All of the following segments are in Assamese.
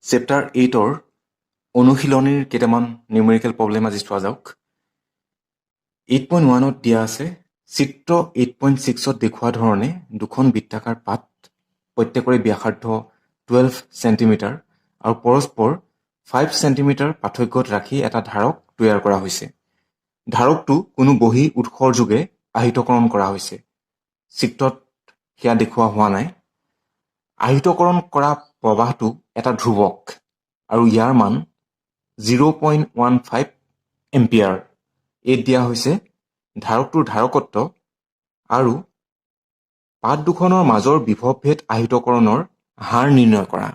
চেপ্টাৰ 8ৰ অনুশীলনীৰ কেইটামান নিউমেৰিকেল প্ৰব্লেম আজি চোৱা যাওক। 8.1ত দিয়া আছে চিত্ৰ 8.6ত দেখুওৱা ধৰণে দুখন বৃত্তাকাৰ পাত প্ৰত্যেকৰে ব্যাসাৰ্ধ 12 চেণ্টিমিটাৰ আৰু পৰস্পৰ 5 চেণ্টিমিটাৰ পাৰ্থক্যত ৰাখি এটা ধাৰক তৈয়াৰ কৰা হৈছে। ধাৰকটো কোনো বহী উৎসৰ যোগে আহিতকৰণ কৰা হৈছে। চিত্ৰত সেয়া দেখুওৱা হোৱা নাই। আহিতকৰণ কৰা প্ৰবাহটো এটা ধ্ৰুৱক আৰু ইয়াৰ মান 0.15 এম্পিয়াৰ। এই দিয়া হৈছে ধাৰকটোৰ ধাৰকত্ব আৰু পাত দুখনৰ মাজৰ বিভৱভেদ আহিতকৰণৰ হাৰ নিৰ্ণয় কৰা।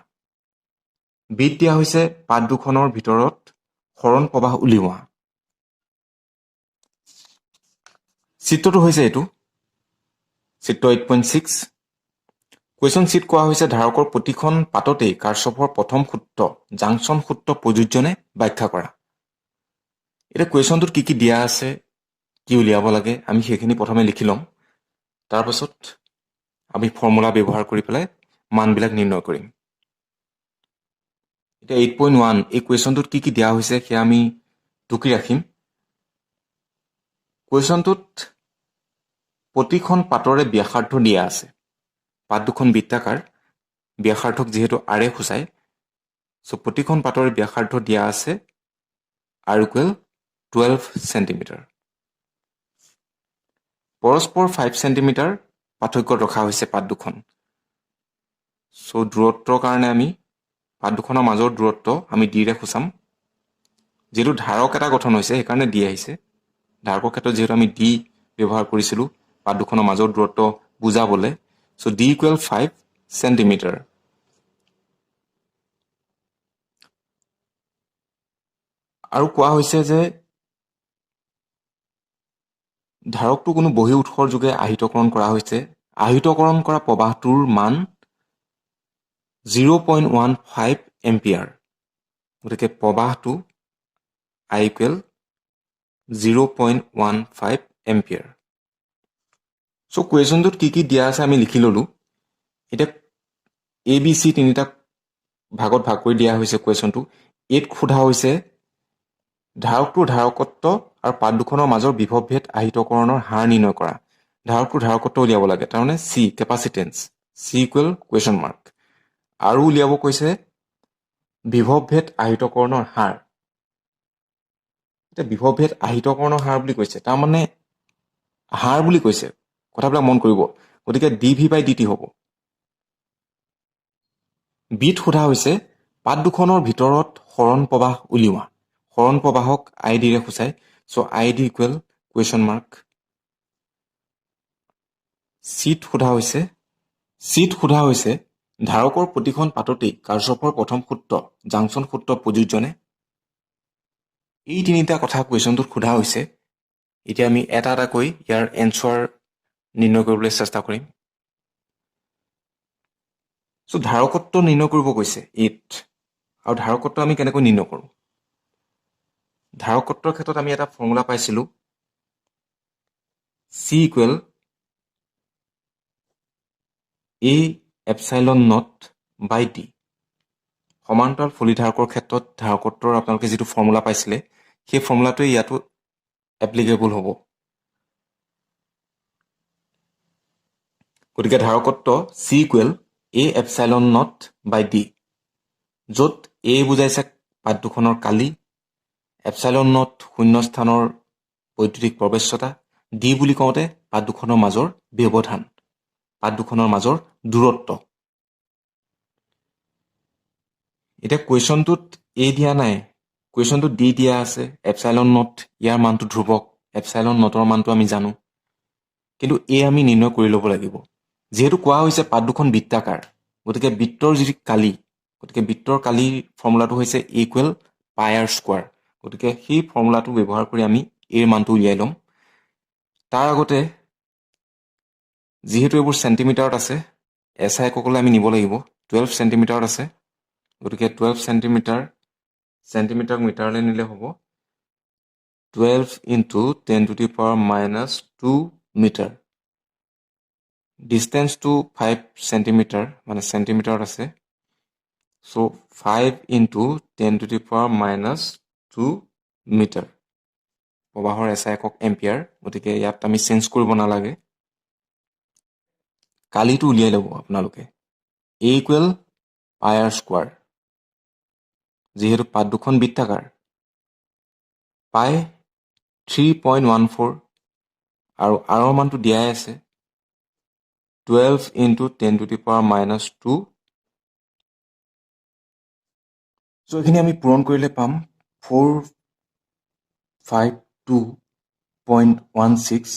বিত দিয়া হৈছে পাত দুখনৰ ভিতৰত সৰণ প্ৰবাহ উলিওৱা। চিত্ৰটো হৈছে এইটো, চিত্ৰ 8.6। কুৱেশ্যন চিট কোৱা হৈছে ধাৰকৰ প্ৰতিখন পাততেই কাৰ্চফৰ প্ৰথম সূত্ৰ জাংচন সূত্ৰ প্ৰযোজ্যনে ব্যাখ্যা কৰা। এতিয়া কুৱেশ্যনটোত কি দিয়া আছে, কি উলিয়াব লাগে, আমি সেইখিনি প্ৰথমে লিখি ল'ম। তাৰপাছত আমি ফৰ্মুলা ব্যৱহাৰ কৰি পেলাই মানবিলাক নিৰ্ণয় কৰিম। এতিয়া 8.1 এই কুৱেশ্যনটোত কি দিয়া হৈছে সেয়া আমি টুকি ৰাখিম। কুৱেশ্যনটোত প্ৰতিখন পাতৰে ব্যাসাৰ্ধ দিয়া আছে। পাত দুখন বৃত্তাকাৰ, ব্যাসাৰ্ধক যিহেতু আৰে সূচায়, প্ৰতিখন পাতৰে ব্যাসাৰ্ধ দিয়া আছে R = 12 চেণ্টিমিটাৰ। পৰস্পৰ 5 চেণ্টিমিটাৰ পাৰ্থক্যত ৰখা হৈছে পাত দুখন। দূৰত্বৰ কাৰণে আমি পাত দুখনৰ মাজৰ দূৰত্ব আমি ডিৰে সূচাম। যিহেতু ধাৰক এটা গঠন হৈছে সেইকাৰণে দি আহিছে। ধাৰকৰ ক্ষেত্ৰত যিহেতু আমি ডি ব্যৱহাৰ কৰিছিলোঁ পাত দুখনৰ মাজৰ দূৰত্ব বুজাবলৈ, D = 5 চেণ্টিমিটাৰ। আৰু কোৱা হৈছে যে ধাৰকটো কোনো বহী উৎসৰ যোগে আহিতকৰণ কৰা হৈছে। আহিতকৰণ কৰা প্ৰবাহটোৰ মান 0.15 এম্পিয়াৰ। গতিকে প্ৰবাহটো I = 0.15 এম্পিয়াৰ। কুৱেশ্যনটোত কি দিয়া আছে আমি লিখি ল'লোঁ। এতিয়া ABC তিনিটা ভাগত ভাগ কৰি দিয়া হৈছে কুৱেশ্যনটো। এইত সোধা হৈছে ধাৰকটোৰ ধাৰকত্ব আৰু পাত দুখনৰ মাজৰ বিভৱভেদ আহিতকৰণৰ হাৰ নিৰ্ণয় কৰা। ধাৰকটোৰ ধাৰকত্ব উলিয়াব লাগে, তাৰমানে C কেপাচিটেন্স, C = ? আৰু উলিয়াব কৈছে বিভৱভেদ আহিতকৰণৰ হাৰ। এতিয়া বিভৱভেদ আহিতকৰণৰ হাৰ বুলি কৈছে, তাৰমানে হাৰ বুলি কৈছে, কথাবিলাক মন কৰিব। গতিকে dV/dt হ'ব। বিত সোধা হৈছে পাত দুখনৰ ভিতৰত সৰণ প্ৰবাহ উলিওৱা। সৰণ প্ৰবাহক ID ৰে সূচায়, ID = ? চিত সোধা হৈছে ধাৰকৰ প্ৰতিখন পাততেই কাৰ্চফৰ প্ৰথম সূত্ৰ জাংচন সূত্ৰ প্ৰযোজ্যনে। এই তিনিটা কথা কুৱেশ্যনটোত সোধা হৈছে। এতিয়া আমি এটা এটাকৈ ইয়াৰ এনচাৰ নিৰ্ণয় কৰিবলৈ চেষ্টা কৰিম। ধাৰকত্ব নিৰ্ণয় কৰিব কৈছে এইত, আৰু ধাৰকত্ব আমি কেনেকৈ নিৰ্ণয় কৰোঁ। ধাৰকত্বৰ ক্ষেত্ৰত আমি এটা ফৰ্মুলা পাইছিলোঁ, C = A/0/d। সমান্তৰাল ফলিধাৰকৰ ক্ষেত্ৰত ধাৰকত্বৰ আপোনালোকে যিটো ফৰ্মুলা পাইছিলে সেই ফৰ্মুলাটোৱে ইয়াতো এপ্লিকেবল হ'ব। গতিকে ধাৰকত্ব C = A/0/d, য'ত A বুজাইছে পাত দুখনৰ কালি, ε0 শূন্য স্থানৰ বৈদ্যুতিক প্ৰৱেশ্যতা, D বুলি কওঁতে পাত দুখনৰ মাজৰ ব্যৱধান, পাত দুখনৰ মাজৰ দূৰত্ব। এতিয়া কুৱেশ্যনটোত A দিয়া নাই, কুৱেশ্যনটোত D দিয়া আছে। ε0 ইয়াৰ মানটো ধ্ৰুৱক, ε0ৰ মানটো আমি জানো, কিন্তু A আমি নিৰ্ণয় কৰি ল'ব লাগিব। যিহেতু কোৱা হৈছে পাত দুখন বৃত্তাকাৰ, গতিকে বৃত্তৰ যি কালি, গতিকে বৃত্তৰ কালিৰ ফৰ্মুলাটো হৈছে A = πr²। গতিকে সেই ফৰ্মুলাটো ব্যৱহাৰ কৰি আমি এৰ মানটো উলিয়াই ল'ম। তাৰ আগতে যিহেতু এইবোৰ চেণ্টিমিটাৰত আছে, SI এককলৈ আমি নিব লাগিব। 12 চেণ্টিমিটাৰত আছে, গতিকে 12 চেণ্টিমিটাৰক মিটাৰলৈ নিলে হ'ব 12 × 10⁻² মিটাৰ। ডিষ্টেঞ্চটো 5 চেণ্টিমিটাৰ, মানে চেণ্টিমিটাৰত আছে। So 5 into 10 to the power minus 2 metre প্ৰবাহৰ SI একক এম্পিয়াৰ গতিকে ইয়াত আমি চেঞ্জ কৰিব নালাগে কালিটো উলিয়াই ল'ব আপোনালোকে A ইকুৱেল পাই আৰ স্কোৱাৰ যিহেতু পাত দুখন বৃত্তাকাৰ পাই 3.14 আৰু আৰৰ মানটো দিয়াই আছে 12 into 10 to the power minus 2 so এইখিনি আমি পূৰণ কৰিলে পাম 452.16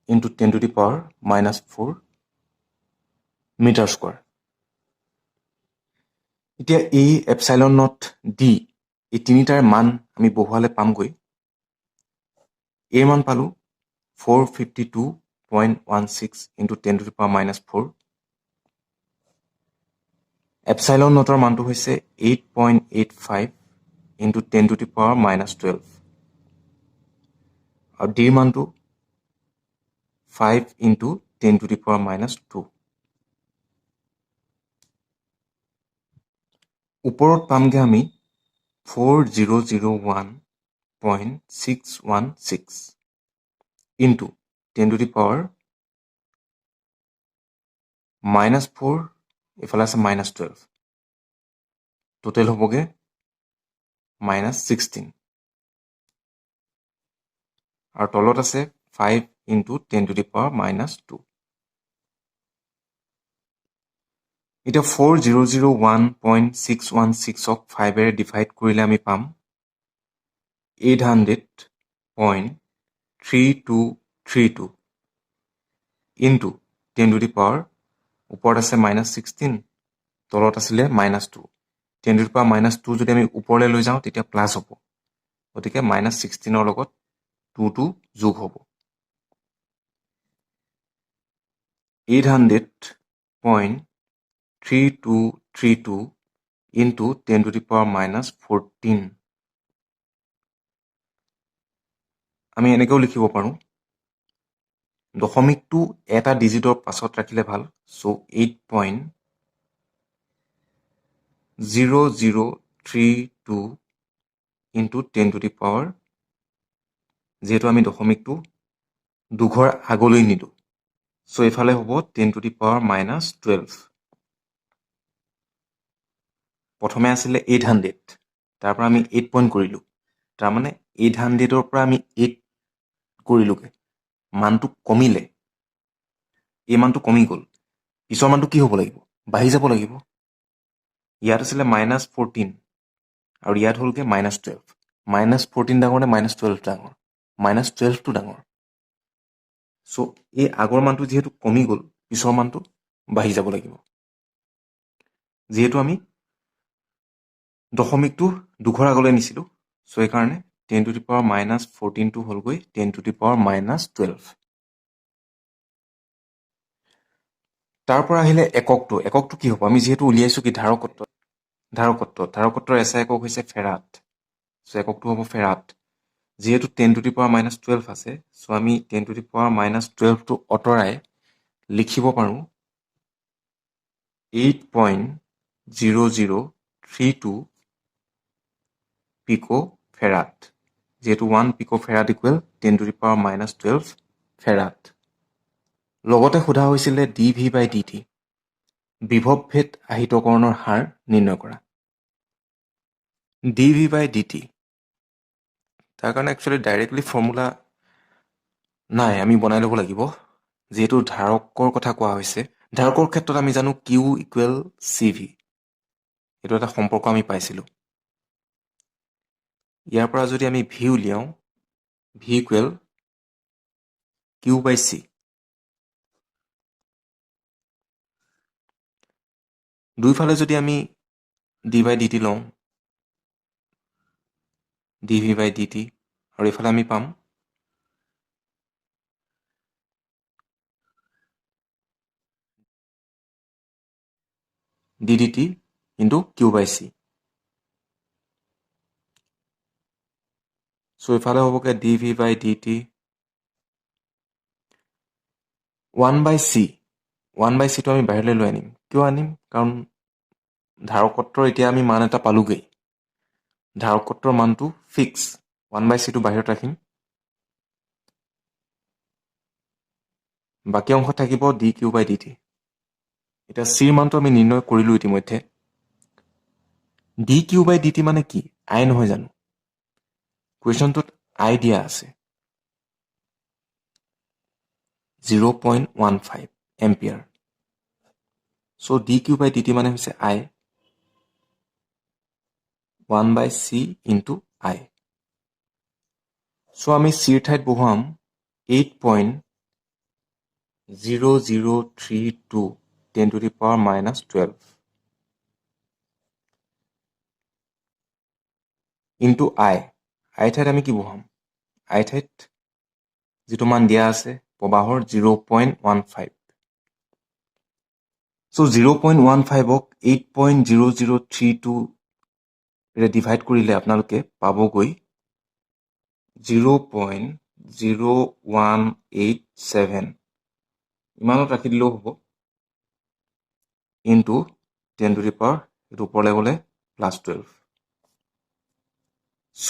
into 10 to the power minus 4 metre square এতিয়া এই এপসাইলন নট ডি এই তিনিটাৰ মান আমি বহুৱালে পামগৈ এৰ মান পালো 452.16 into 10 to the power minus 4 epsilon Notre মানটো হৈছে 8.85 into 10 to the power minus 12 আৰু ডিৰ মানটো 5 into 10 to the power minus 2 ওপৰত পামগে আমি 4001.616 into 10 to the power minus 4 এফালে আছে minus 12 টোটেল হ'বগে minus 16 আৰু তলত আছে 5 into 10 to the power minus 2 এতিয়া 4001.616 ক 5 এৰে ডিভাইড কৰিলে আমি পাম 800.3232 into 10 to the power ওপৰত আছে minus 16 তলত আছিলে minus 2 10 to the power minus 2 যদি আমি ওপৰলৈ লৈ যাওঁ তেতিয়া প্লাছ হ'ব গতিকে minus 16ৰ লগত 2 যোগ হ'ব 800.3232 into 10 to the power minus 14 আমি এনেকেও লিখিব পাৰোঁ দশমিকটো এটা ডিজিটৰ পাছত ৰাখিলে ভাল so 8.0032 into 10 to the power যেহেতু আমি দশমিকটো দুঘৰ আগলৈ নিদো সো এফালে হ'ব 10 to the power minus 12 প্ৰথমে আছিলে 800 তাৰ পৰা আমি 8 পইণ্ট কৰিলো তাৰ মানে 800ৰ পৰা আমি 8 কৰিলোগে মানটো কমিলে এই মানটো কমি গ'ল পিছৰ মানটো কি হ'ব লাগিব বাঢ়ি যাব লাগিব ইয়াত আছিলে minus 14 আৰু ইয়াত হ'লগে minus 12 minus 14 ডাঙৰ নে minus 12 ডাঙৰ minus 12 টো ডাঙৰ সো এই আগৰ মানটো যেহেতু কমি গ'ল পিছৰ মানটো বাঢ়ি যাব লাগিব যেহেতু আমি দশমিকটো দুঘৰ আগলৈ নিছিলো সো এই কাৰণে 10 to the power minus 14 টো হ'লগৈ 10 to the power minus 12 তাৰ পৰা আহিলে এককটো কি হ'ব আমি যেহেতু উলিয়াইছো কি ধাৰকত্বৰ এছআই একক হৈছে ফেৰাড সো এককটো হ'ব ফেৰাড যেহেতু 10 to the power minus 12 আছে সো আমি 10 to the power minus 12 টো অতৰাই লিখিব পাৰো 8.0032 পিকো ফেৰাড যেহেতু 1 pico farad equal 10 to the power minus 12 farad লগতে সোধা হৈছিলে dv/dt বিভৱ ভেদ আহিতকৰণৰ হাৰ নিৰ্ণয় কৰা dv/dt তাৰ কাৰণে একচুৱেলি ডাইৰেক্টলি ফৰ্মুলা নাই আমি বনাই ল'ব লাগিব যেহেতু ধাৰকৰ কথা কোৱা হৈছে ধাৰকৰ ক্ষেত্ৰত আমি জানো q ইকুৱেল cv এইটো এটা সম্পৰ্ক আমি পাইছিলো ইয়াৰ পৰা যদি আমি v উলিয়াও v ইকুৱেল q/c দুইফালে যদি আমি d/dt লওঁ dv/dt আৰু এইফালে আমি পাম ddt into q/c সো এইফালে হ'বগে dv/dt 1/c 1/c টো আমি বাহিৰলৈ লৈ আনিম কিয় আনিম কাৰণ ধাৰকত্বৰ এতিয়া আমি মান এটা পালোগৈ। ধাৰকত্বৰ মানটো ফিক্স, 1/c বাহিৰত ৰাখিম। বাকী অংশ থাকিব dq/dt। এতিয়া চিৰ মানটো আমি নিৰ্ণয় কৰিলোঁ ইতিমধ্যে। dq/dt মানে কি? I নহয় জানো? কুৱেশ্যনটোত I দিয়া আছে 0.15 এম্পিয়াৰ। চ' dq/dt মানে হৈছে I 1/c ইনটু I। চ' আমি চিৰ ঠাইত বহুৱাম 8.0032 10⁻⁻12 ইনটু I ঠাইত আমি কি বহুৱাম? I ঠাইত যিটো মান দিয়া আছে প্ৰবাহৰ 0.15। চ' 0.15ক 8.0032 ডিভাইড কৰিলে আপোনালোকে পাবগৈ 0.0187। ইমানত ৰাখি দিলেও হ'ব, ইনটু 10⁻, এইটো ওপৰলৈ গ'লে +12। চ'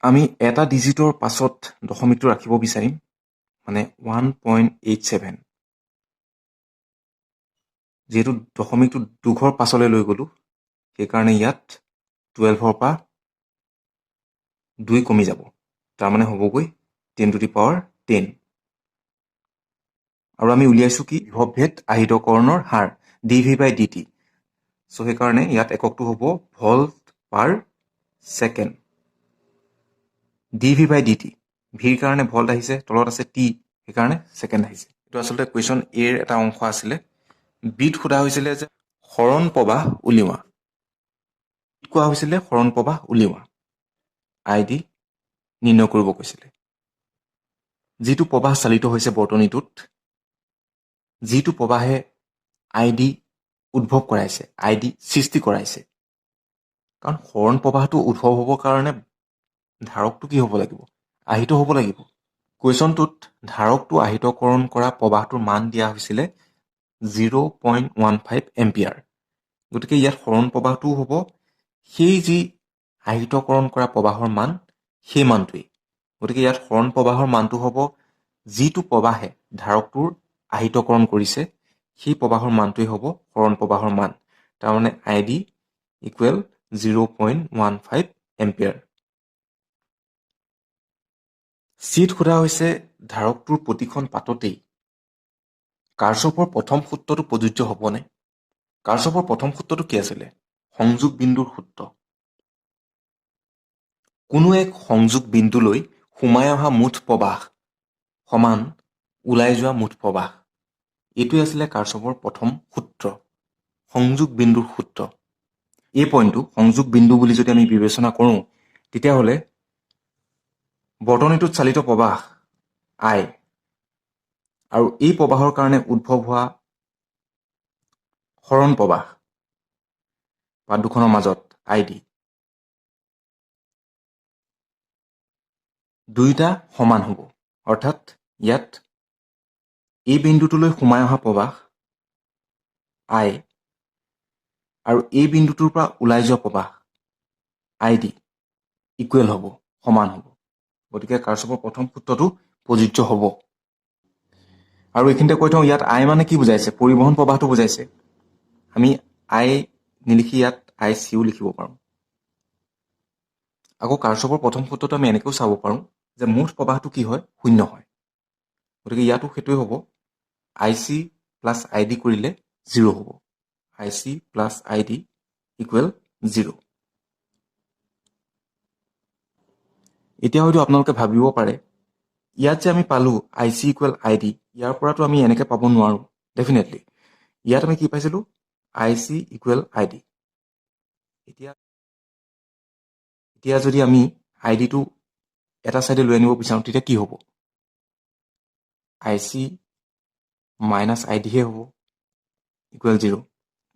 আমি এটা ডিজিটৰ পাছত দশমিকটো ৰাখিব বিচাৰিম, মানে 1.87। যিহেতু দশমিকটো দুঘৰ পাছলৈ লৈ গ'লোঁ, সেইকাৰণে ইয়াত 12ৰ পৰা 2 কমি যাব, তাৰমানে হ'বগৈ 10⁻10। আৰু আমি উলিয়াইছোঁ কি? বিভৱভেদ আহিতকৰণৰ হাৰ dv/dt। চ' সেইকাৰণে ইয়াত এককটো হ'ব ভল্ট পাৰ ছেকেণ্ড। dv/dt, ভিৰ কাৰণে ভল্ট আহিছে, তলত আছে t, সেইকাৰণে ছেকেণ্ড আহিছে। এইটো আচলতে কুৱেশ্যন এৰ এটা অংশ আছিলে। বিত সোধা হৈছিলে যে সৰণ প্ৰবাহ উলিওৱা। কোৱা হৈছিলে সৰণ প্ৰবাহ উলিওৱা, ID নিৰ্ণয় কৰিব কৈছিলে। যিটো প্ৰবাহ চালিত হৈছে বৰ্তনীটোত, যিটো প্ৰবাহে ID উদ্ভৱ কৰাইছে, ID সৃষ্টি কৰাইছে। কাৰণ সৰণ প্ৰবাহটো উদ্ভৱ হ'বৰ কাৰণে ধাৰকটো কি হ'ব লাগিব? আহিত হ'ব লাগিব। কুৱেশ্যনটোত ধাৰকটো আহিতকৰণ কৰা প্ৰবাহটোৰ মান দিয়া হৈছিলে 0.15 এম্পিয়াৰ। গতিকে ইয়াত সৰণ প্ৰবাহটোও হ'ব সেই যি আহিতকৰণ কৰা প্ৰবাহৰ মান, সেই মানটোৱেই। গতিকে ইয়াত সৰণ প্ৰবাহৰ মানটো হ'ব যিটো প্ৰবাহে ধাৰকটোৰ আহিতকৰণ কৰিছে, সেই প্ৰবাহৰ মানটোৱেই হ'ব সৰণ প্ৰবাহৰ মান। তাৰমানে ID ইকুৱেল 0.15 এম্পিয়াৰ। চিত সোধা হৈছে ধাৰকটোৰ প্ৰতিখন পাততেই কাৰ্চফৰ প্ৰথম সূত্ৰটো প্ৰযোজ্য হ'বনে? কাৰ্চফৰ প্ৰথম সূত্ৰটো কি আছিলে? সংযোগ বিন্দুৰ সূত্ৰ। কোনো এক সংযোগ বিন্দুলৈ সোমাই অহা মুঠ প্ৰবাহ সমান ওলাই যোৱা মুঠ প্ৰবাহ। এইটোৱে আছিলে কাৰ্চফৰ প্ৰথম সূত্ৰ, সংযোগ বিন্দুৰ সূত্ৰ। এই পইণ্টটো সংযোগ বিন্দু বুলি যদি আমি বিবেচনা কৰোঁ, তেতিয়াহ'লে বৰ্তনীটোত চালিত প্ৰবাহ I আৰু এই প্ৰবাহৰ কাৰণে উদ্ভৱ হোৱা সৰণ প্ৰবাহ বা দুখনৰ মাজত ID, দুয়োটা সমান হ'ব। অৰ্থাৎ ইয়াত এই বিন্দুটোলৈ সোমাই অহা প্ৰবাহ I আৰু এই বিন্দুটোৰ পৰা ওলাই যোৱা প্ৰবাহ ID ইকুৱেল হ'ব, সমান হ'ব। গতিকে কাৰ্চফৰ প্ৰথম সূত্ৰটো প্ৰযোজ্য হ'ব। আৰু এইখিনিতে কৈ থওঁ, ইয়াত I মানে কি বুজাইছে? পৰিবহণ প্ৰবাহটো বুজাইছে। আমি I নিলিখি ইয়াত ICও লিখিব পাৰোঁ। আকৌ কাৰ্চফৰ প্ৰথম সূত্ৰটো আমি এনেকৈও চাব পাৰোঁ যে মুঠ প্ৰবাহটো কি হয়? শূন্য হয়। গতিকে ইয়াতো সেইটোৱে হ'ব, IC প্লাছ ID কৰিলে 0 হ'ব। IC plus ID equal 0। এতিয়া হয়তো আপোনালোকে ভাবিব পাৰে, ইয়াত যে আমি পালোঁ IC ইকুৱেল ID, ইয়াৰ পৰাতো আমি এনেকৈ পাব নোৱাৰোঁ। ডেফিনেটলি ইয়াত আমি কি পাইছিলোঁ? IC equal ID। এতিয়া যদি আমি IDটো এটা চাইডে লৈ আনিব বিচাৰোঁ, তেতিয়া কি হ'ব? IC মাইনাছ ID হে হ'ব, ইকুৱেল 0।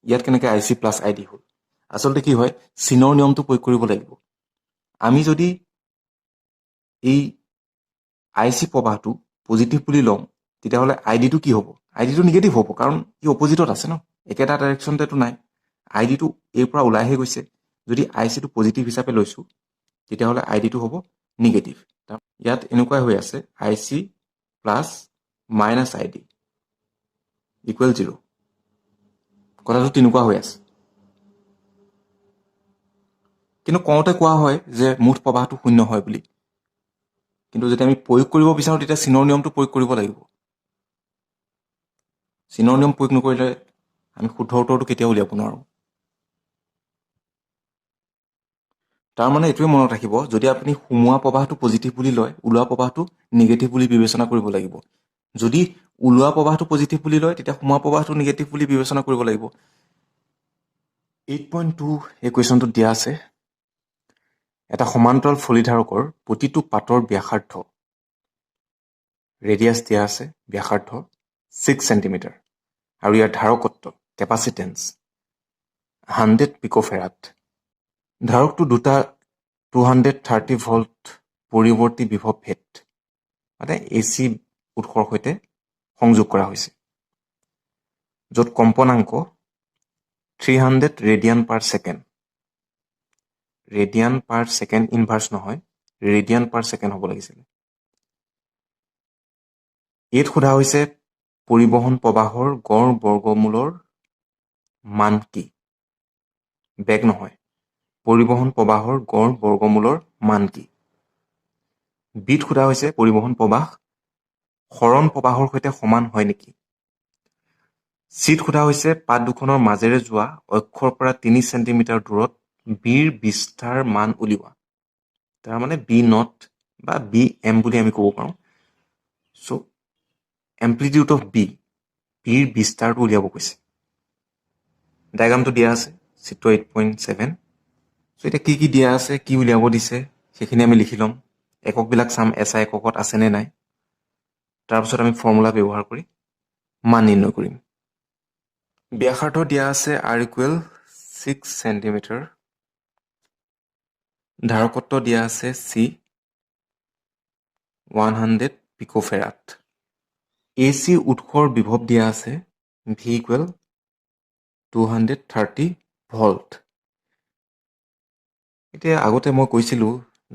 ইয়াত কেনেকৈ IC প্লাছ ID হ'ল? আচলতে কি হয়, চিনৰ নিয়মটো প্ৰয়োগ কৰিব লাগিব। আমি যদি এই IC প্ৰবাহটো পজিটিভ বুলি লওঁ, তেতিয়াহ'লে IDটো কি হ'ব? IDটো নিগেটিভ হ'ব, কাৰণ ই অপজিটত আছে ন, একেটা ডাইৰেকশ্যনতেতো নাই। আই ডিটো এৰ পৰা ওলাইহে গৈছে। যদি আই চিটো পজিটিভ হিচাপে লৈছোঁ তেতিয়াহ'লে আই ডিটো হ'ব নিগেটিভ। ইয়াত এনেকুৱাই হৈ আছে I C plus minus I D equal 0। কথাটো তেনেকুৱা হৈ আছে। কিন্তু কওঁতে কোৱা হয় যে মুঠ প্ৰবাহটো শূন্য হয় বুলি। কিন্তু যেতিয়া আমি প্ৰয়োগ কৰিব বিচাৰোঁ তেতিয়া চিনৰ নিয়মটো প্ৰয়োগ কৰিব লাগিব। চিনৰ নিয়ম প্ৰয়োগ নকৰিলে আমি শুদ্ধ উত্তৰটো কেতিয়াও উলিয়াব নোৱাৰোঁ। তাৰমানে এইটোৱে মনত ৰাখিব, যদি আপুনি সোমোৱা প্ৰবাহটো পজিটিভ বুলি লয়, ওলোৱা প্ৰবাহটো নিগেটিভ বুলি বিবেচনা কৰিব লাগিব। যদি ওলোৱা প্ৰবাহটো পজিটিভ বুলি লয়, তেতিয়া সোমোৱা প্ৰবাহটো নিগেটিভ বুলি বিবেচনা কৰিব লাগিব। 8.2 এই কুৱেশ্যনটোত দিয়া আছে, এটা সমান্তৰাল ফলিধাৰকৰ প্ৰতিটো পাতৰ ব্যাসাৰ্ধ, ৰেডিয়াছ দিয়া আছে, ব্যাসাৰ্ধ 6 চেণ্টিমিটাৰ আৰু ইয়াৰ ধাৰকত্ব কেপাচিটেন্স 100 পিক'ফেৰাড। ধাৰকটো দুটা 230 ভল্ট পৰিৱৰ্তী বিভৱ ভেদ মানে AC উৎসৰ সৈতে সংযোগ কৰা হৈছে, য'ত কম্পনাংক 300 radian per second. Radian per second inverse নহয়, ৰেডিয়ান পাৰ ছেকেণ্ড হ'ব লাগিছিল। ইয়াত সোধা হৈছে পৰিবহণ প্ৰবাহৰ গড় বৰ্গমূলৰ মান কি? বেগ নহয়, পৰিবহণ প্ৰবাহৰ গড় বৰ্গমূলৰ মান কি? বিত সোধা হৈছে পৰিবহণ প্ৰবাহ সৰণ প্ৰবাহৰ সৈতে সমান হয় নেকি? চিত সোধা হৈছে পাত দুখনৰ মাজেৰে যোৱা অক্ষৰ পৰা 3 চেণ্টিমিটাৰ দূৰত বিৰ বিস্তাৰ মান উলিওৱা। তাৰমানে বি নট বা বি এম বুলি আমি ক'ব পাৰোঁ। চ' এম্প্লিটিউড অফ বিৰ বিস্তাৰটো উলিয়াব কৈছে। ডায়েগ্ৰামটো দিয়া আছে চিত্ৰ 8.7। চ' এতিয়া কি দিয়া আছে, কি উলিয়াব দিছে সেইখিনি আমি লিখি ল'ম। এককবিলাক চাম SI এককত আছেনে নাই। তাৰপিছত আমি ফৰ্মুলা ব্যৱহাৰ কৰি মান নিৰ্ণয় কৰিম। ব্যাসাৰ্ধ দিয়া আছে R ইকুৱেল 6 চেণ্টিমিটাৰ। ধাৰকত্ব দিয়া আছে C 100 পিক'ফেৰাড। AC উৎসৰ বিভৱ দিয়া আছে V ইকুৱেল 230 ভল্ট। এতিয়া আগতে মই কৈছিলোঁ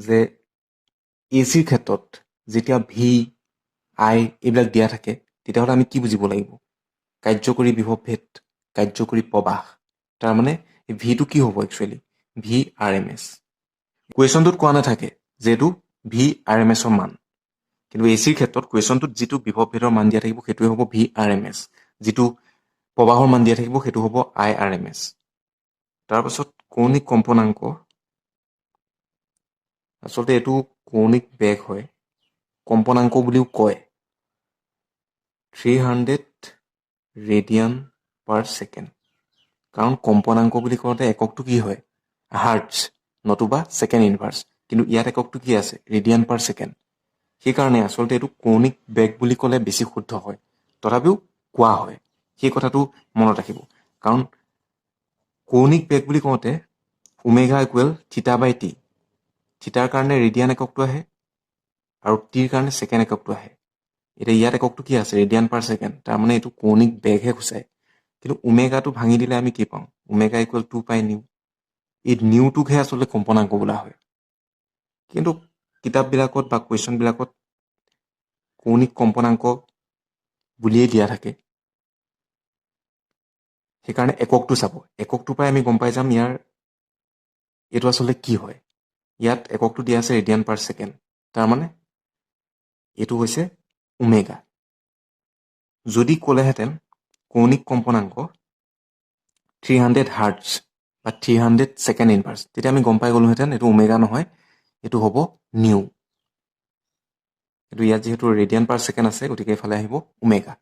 যে ACৰ ক্ষেত্ৰত যেতিয়া V, I এইবিলাক দিয়া থাকে তেতিয়াহ'লে আমি কি বুজিব লাগিব? কাৰ্যকৰী বিভৱ ভেদ, কাৰ্যকৰী প্ৰবাহ। তাৰমানে ভিটো কি হ'ব একচুৱেলি? VRMS। কুৱেশ্যনটোত কোৱা নাথাকে যে এইটো VRMSৰ মান। কিন্তু ACৰ ক্ষেত্ৰত কুৱেশ্যনটোত যিটো বিভৱ ভেদৰ মান দিয়া থাকিব সেইটোৱে হ'ব VRMS। যিটো প্ৰবাহৰ মান দিয়া থাকিব সেইটো হ'ব IRMS। তাৰপাছত কৌণিক কম্পনাংক, আচলতে এইটো কৌণিক বেগ হয়, কম্পনাংক বুলিও কয়। 300 ৰেডিয়ান পাৰ ছেকেণ্ড। কাৰণ কম্পনাংক বুলি কওঁতে এককটো কি হয়? হাৰ্টছ নতুবা ছেকেণ্ড ইনভাৰ্চ। কিন্তু ইয়াত এককটো কি আছে? Radian per second. সেইকাৰণে আচলতে এইটো কৌণিক বেগ বুলি ক'লে বেছি শুদ্ধ হয়, তথাপিও কোৱা হয়। সেই কথাটো মনত ৰাখিব। কাৰণ কৌণিক বেগ বুলি কওঁতে ওমেগা ইকুৱেল θ/t। থিটাৰ কাৰণে ৰেডিয়ান এককটো আহে আৰু টিৰ কাৰণে ছেকেণ্ড এককটো আহে। এতিয়া ইয়াত এককটো কি আছে? Radian per second. তাৰমানে এইটো কৌণিক বেগহে সূচায়। কিন্তু ওমেগাটো ভাঙি দিলে আমি কি পাওঁ? Omega equal 2π nu. এই নিউটোকহে আচলতে কম্পনাংক বোলা হয়। কিন্তু কিতাপবিলাকত বা কুৱেশ্যনবিলাকত কৌণিক কম্পনাংক বুলিয়েই দিয়া থাকে। সেইকাৰণে এককটো চাব। এককটোৰ পৰাই আমি গম পাই যাম ইয়াৰ এইটো আচলতে কি হয়। ইয়াত এককটো দিয়া আছে ৰেডিয়ান পাৰ ছেকেণ্ড। তাৰমানে এইটো হৈছে ওমেগা। যদি ক'লেহেঁতেন কৌণিক কম্পনাংক 300 হাৰ্টছ বা 300 ছেকেণ্ড ইনভাৰ্চ, তেতিয়া আমি গম পাই গ'লোহেঁতেন এইটো ওমেগা নহয়, এইটো হ'ব নিউ। কিন্তু ইয়াত যিহেতু ৰেডিয়ান পাৰ ছেকেণ্ড আছে গতিকে এইফালে আহিব ওমেগা।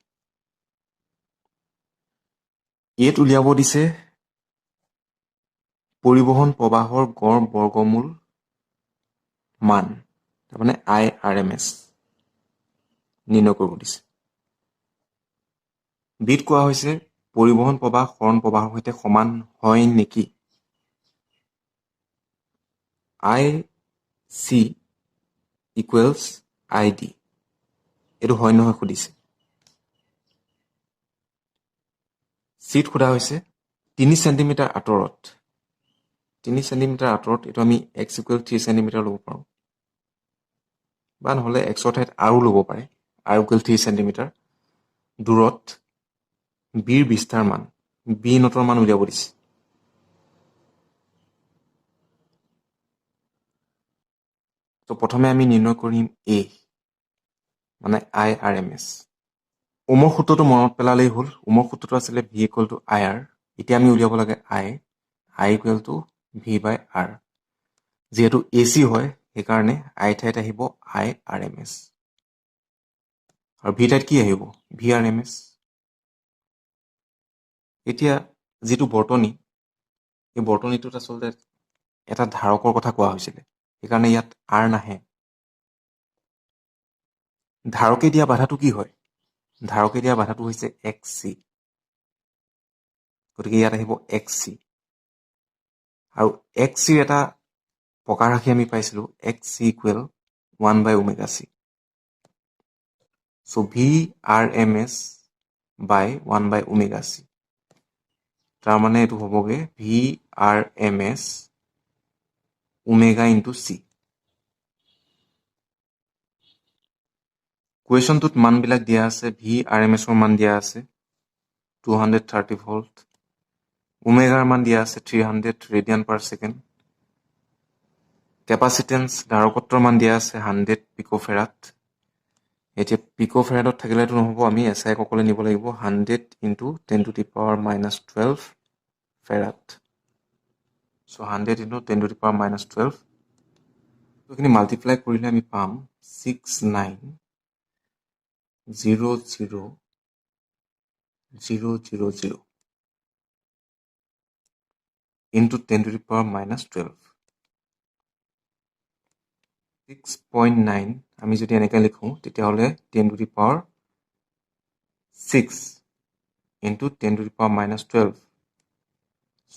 ইয়াত উলিয়াব দিছে পৰিবহণ প্ৰবাহৰ গড় বৰ্গমূল মান, তাৰমানে IRMS নিৰ্ণয় কৰিব দিছে। বিত কোৱা হৈছে পৰিবহণ প্ৰবাহ সৰণ প্ৰবাহৰ সৈতে সমান হয় নেকি? IC equals ID। এইটো হয় নহয় সুধিছে। চিত সোধা হৈছে 3 সেণ্টিমিটাৰ আঁতৰত এইটো আমি x = 3 সেণ্টিমিটাৰ ল'ব পাৰোঁ বা নহ'লে x ৰ ঠাইত আৰু ল'ব পাৰে r = 3 সেণ্টিমিটাৰ দূৰত b ৰ বিস্তাৰ মান b নটৰ মান উলিয়াব দিছে তো প্ৰথমে আমি নিৰ্ণয় কৰিম a মানে IRMS ওমৰ সূত্ৰটো মনত পেলালেই হ'ল ওমৰ সূত্ৰটো আছিলে v = IR এতিয়া আমি উলিয়াব লাগে I = v/r যিহেতু AC হয় সেইকাৰণে I ঠাইত আহিব IRMS আৰু v ঠাইত কি আহিব VRMS এতিয়া যিটো বৰ্তনী এই বৰ্তনীটোত আচলতে এটা ধাৰকৰ কথা কোৱা হৈছিলে সেইকাৰণে ইয়াত R নাহে ধাৰকে দিয়া বাধাটো কি হয় ধাৰকে দিয়া বাধাটো হৈছে XC গতিকে ইয়াত আহিব XC আৰু XC এটা প্ৰকাৰ ৰাশি আমি পাইছিলোঁ XC = 1/ωc so VRMS by 1/ωc তাৰ মানে এইটো হ'বগে VRMS omega into C কুৱেশ্যনটোত মানবিলাক দিয়া আছে VRMS ৰ মান দিয়া আছে 230 ভোল্ট ওমেগাৰ মান দিয়া আছে 300 ৰেডিয়ান পাৰ ছেকেণ্ড কেপাচিটেন্স ধাৰকত্বৰ মান দিয়া আছে 100 পিকোফেৰাড এতিয়া পিকোফেৰাডত থাকিলেতো নহ'ব আমি SI ককলে নিব লাগিব 100 × 10⁻⁻12 ফেৰাড so 100 × 10⁻⁻12 এইখিনি মাল্টিপ্লাই কৰিলে আমি পাম 69,000 into 10⁻⁻12 6.9 আমি যদি এনেকৈ লিখোঁ তেতিয়াহ'লে 10⁻6 into 10⁻⁻12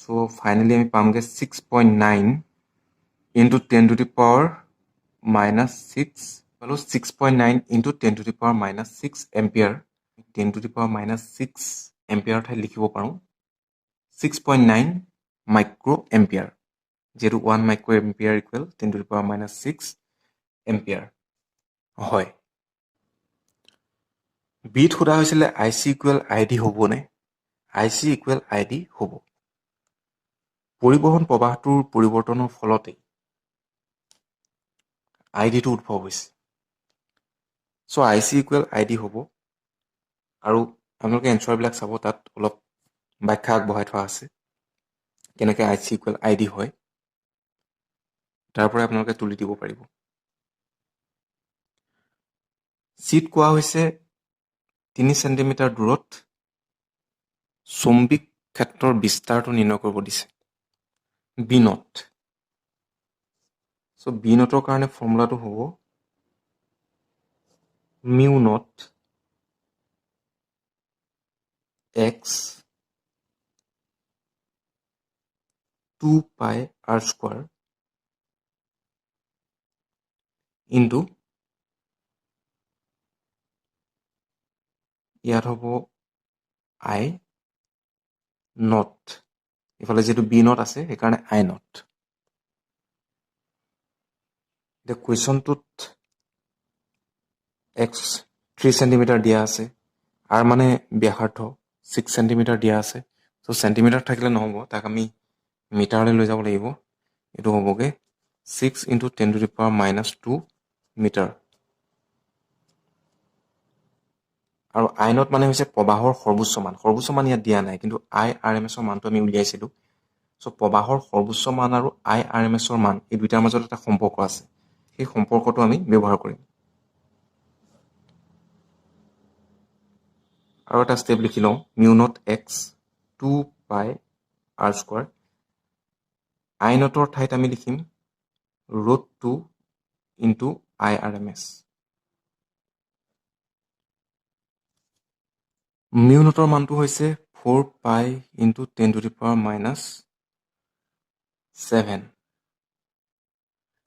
so finally আমি পামগে 6.9 into 10⁻⁻6 পালো 6.9 into 10⁻⁻6 এম্পিয়াৰ 10⁻⁻6 এম্পিয়াৰ ঠাইত লিখিব পাৰোঁ 6.9 মাইক্ৰ এম্পিয়াৰ যেটো 1 মাইক্ৰ এম্পিয়াৰ ইকুৱেল 10⁻⁻6 এম্পিয়াৰ হয় বিট সোধা হৈছিলে IC = ID হ'বনে IC = ID হ'ব পৰিবহন প্ৰবাহটোৰ পৰিৱৰ্তনৰ ফলতে IDটো উদ্ভৱ হৈছে so IC = ID হ'ব আৰু আপোনালোকে এনসাৰবিলাক চাব তাত অলপ ব্যাখ্যা আগবঢ়াই থোৱা আছে কেনেকৈ IC = ID হয় তাৰ পৰা আপোনালোকে তুলি দিব পাৰিব চিট কোৱা হৈছে 3 সেণ্টিমিটাৰ দূৰত চুম্বিক ক্ষেত্ৰৰ বিস্তাৰটো নিৰ্ণয় কৰিব দিছে B not so B Notre কাৰণে ফৰ্মুলাটো হ'ব mu not x 2πr² into ইয়াত হ'ব I নট ইফালে যেটো B নট আছে সেইকাৰণে I নট এতিয়া কুৱেশ্যনটোত x 3 সেণ্টিমিটাৰ দিয়া আছে r মানে ব্যাসাৰ্ধ 6 সেণ্টিমিটাৰ দিয়া আছে তো সেণ্টিমিটাৰ থাকিলে নহ'ব তাক আমি মিটাৰলৈ লৈ যাব লাগিব এটো হ'বগে 6 × 10⁻⁻2 মিটাৰ আৰু I নট মানে হৈছে প্ৰবাহৰ সৰ্বোচ্চ মান ইয়াত দিয়া নাই কিন্তু IRMS ৰ মানটো আমি উলিয়াইছিলোঁ সো প্ৰবাহৰ সৰ্বোচ্চ মান আৰু IRMS ৰ মান এই দুটাৰ মাজত এটা সম্পৰ্ক আছে সেই সম্পৰ্কটো আমি ব্যৱহাৰ কৰিম আৰু এটা ষ্টেপ লিখি লওঁ mu not x 2πr² I Notre ঠাইত আমি লিখিম √2 into IRMS mu নটৰ মানটো হৈছে 4π into 10⁻⁻7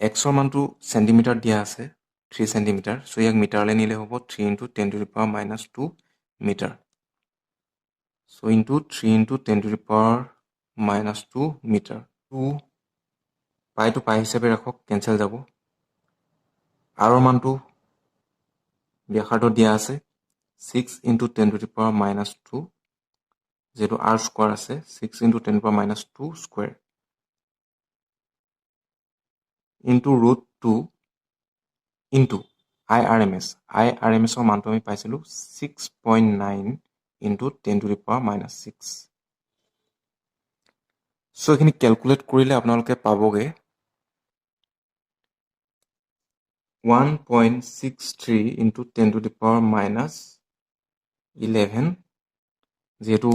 x ৰ মানটো সেণ্টিমিটাৰ দিয়া আছে 3 সেণ্টিমিটাৰ সো ইয়াক মিটাৰলৈ নিলে হ'ব 3 × 10⁻⁻2 মিটাৰ সো into 3 × -2 মিটাৰ 2 পাইটো পাই হিচাপে ৰাখক কেঞ্চেল যাব আৰৰ মানটো ব্যাসাৰ্ধ দিয়া আছে 6 × 10⁻², যেহেতু r স্কোয়াৰ আছে 6 × 10⁻² স্কোয়াৰ ইনটু √2 ইনটু IRMSৰ মানটো আমি পাইছিলোঁ 6.9 × 10⁻⁶। চ' এইখিনি কেলকুলেট কৰিলে আপোনালোকে পাবগে 1.63 × 10⁻11, যিহেতু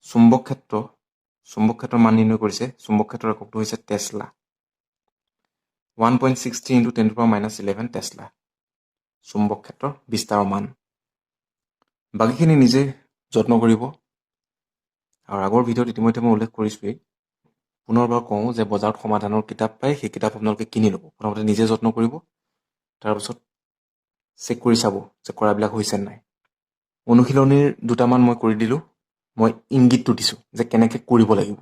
চুম্বক ক্ষেত্ৰৰ মান নিৰ্ণয় কৰিছে, চুম্বক ক্ষেত্ৰৰ এককটো হৈছে টেছলা। 1.63 × 10⁻11 টেছলা চুম্বক ক্ষেত্ৰৰ বিস্তাৰৰ মান। বাকীখিনি নিজে যত্ন কৰিব। আৰু আগৰ ভিডিঅ'ত ইতিমধ্যে মই উল্লেখ কৰিছোৱেই, পুনৰবাৰ কওঁ যে বজাৰত সমাধানৰ কিতাপ পায়, সেই কিতাপ আপোনালোকে কিনি ল'ব। প্ৰথমতে নিজে যত্ন কৰিব, তাৰপিছত চেক কৰি চাব যে কৰাবিলাক হৈছে নাই। অনুশীলনীৰ দুটামান মই কৰি দিলোঁ, মই ইংগিতটো দিছোঁ যে কেনেকৈ কৰিব লাগিব।